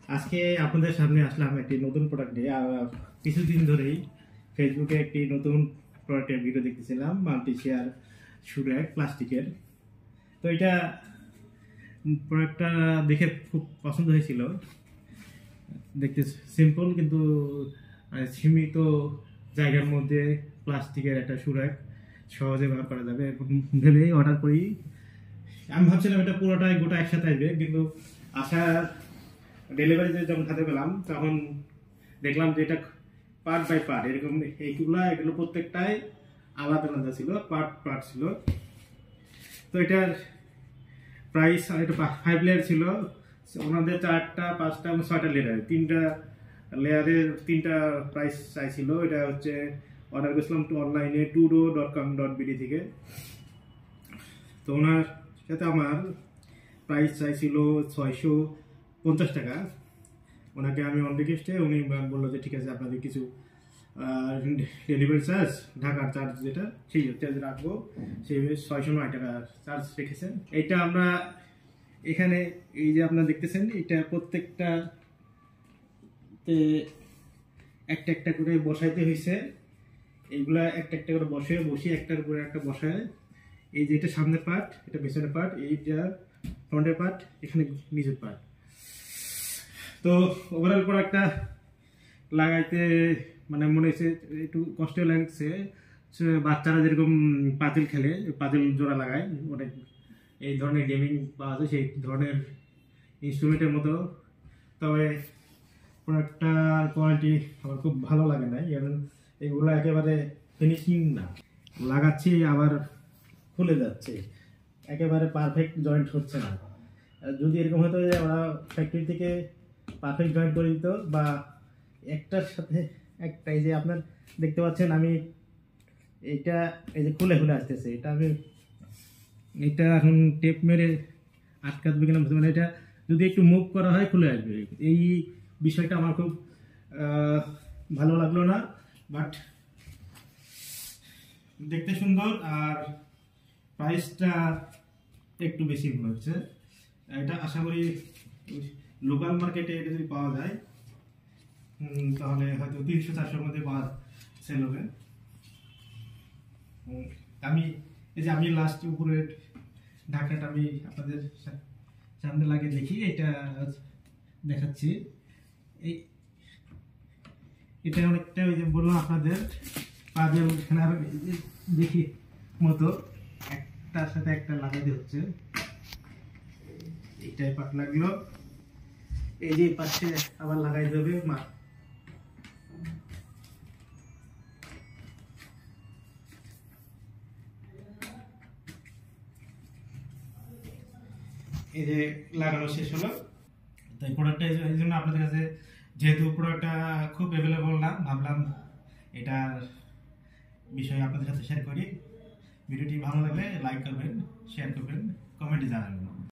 আজকে আপনাদের সামনে আসলাম একটি নতুন প্রোডাক্ট নিয়ে। কিছুদিন ধরেই ফেসবুকে একটি নতুন প্রোডাক্টের ভিডিও দেখতেছিলাম, মাল্টি শেয়ার শু র্যাক প্লাস্টিকের। তো এটা প্রোডাক্টটা দেখে খুব পছন্দ হয়েছিল। দেখতে সিম্পল কিন্তু সীমিত জায়গার মধ্যে প্লাস্টিকের একটা শু র্যাক সহজে ব্যবহার করা যাবে ভেবেই অর্ডার করি। আমি ভাবছিলাম এটা পুরোটাই গোটা একসাথে আসবে, কিন্তু আসার ডেলিভারিতে যখন হাতে পেলাম তখন দেখলাম যে এটা পার্ট বাই পার্ট এরকম। এগুলো প্রত্যেকটাই আলাদা আলাদা ছিল, পার্ট পার্ট ছিল। তো এটার প্রাইস এটা 5 লেয়ার ছিল। ওনাদের 4টা 5টা এবং 6টা লেয়ার, 3টা লেয়ারের 3টা প্রাইস চাইছিল। এটা হচ্ছে অর্ডার করেছিলাম অনলাইনে tudo.com.bd থেকে। তো ওনার সাথে আমার প্রাইস চাইছিল 650 টাকা। ওনাকে আমি অন রিকোয়েস্টে উনি বললো যে ঠিক আছে, আপনাদের কিছু ডেলিভারি চার্জ, ঢাকার চার্জ যেটা সেই চার্জ রাখবো, সেইভাবে 609 টাকা চার্জ রেখেছেন। এটা আমরা এখানে এই যে আপনারা দেখতেছেন, এটা প্রত্যেকটা একটা একটা করে বসাইতে হয়েছে। এইগুলা একটা একটা করে বসিয়ে একটার উপরে একটা বসায়। এই যে এটা সামনের পার্ট, এটা পেছনের পার্ট, এইটা ফ্রন্টের পার্ট, এখানে নিচের পার্ট। তো ওভারঅল প্রোডাক্টটা লাগাইতে মানে মনে হয়েছে একটু কষ্ট লাগছে। বাচ্চারা যেরকম পাতিল খেলে, পাতিল জোড়া লাগায়, অনেক এই ধরনের গেমিং পাওয়া যায় সেই ধরনের ইনস্ট্রুমেন্টের মতো। তবে প্রোডাক্টটার কোয়ালিটি আমার খুব ভালো লাগে না, কারণ এগুলো একেবারে ফিনিশিং না। লাগাচ্ছি আবার খুলে যাচ্ছে, একেবারে পারফেক্ট জয়েন্ট হচ্ছে না। যদি এরকম হতো যে ওরা ফ্যাক্টরি থেকে পারফেক্ট জয়েন্ট করে দিত, বা একটার সাথে একটা, এই যে আপনার দেখতে পাচ্ছেন আমি এইটা এই যে খুলে খুলে আসতেছে, এটা এখন টেপ মেরে আটকাতে কিনা, মানে এটা যদি একটু মুভ করা হয় খুলে আসবে। এই বিষয়টা আমার খুব ভালো লাগলো না, বাট দেখতে সুন্দর আর প্রাইসটা একটু বেশি মনে হচ্ছে। এটা আশা করি লোকাল মার্কেটে এটা যদি পাওয়া যায় তাহলে হয়তো 300-400-র মধ্যে পাওয়া সেল হবে। আমি লাস্ট উপরের ঢাকাটা আমি আপনাদের সামনে লাগিয়ে দেখি, এটা দেখাচ্ছি। এটা অনেকটা ওই যে বললাম আপনাদের পাজেল খেলার দেখি মতো, একটার সাথে একটা লাগাতে হচ্ছে। এইটাই পাট লাগলো, এই যে পাশে আবার লাগাই দেবে মা। এই যে লাগানো শেষ হলো। তাই প্রোডাক্টটা এই জন্য আপনাদের কাছে, যেহেতু প্রোডাক্টটা খুব অ্যাভেলেবল না, ভাবলাম এটার বিষয়ে আপনাদের সাথে শেয়ার করি। ভিডিওটি ভালো লাগলে লাইক করবেন, শেয়ার করবেন, কমেন্টে জানাবেন।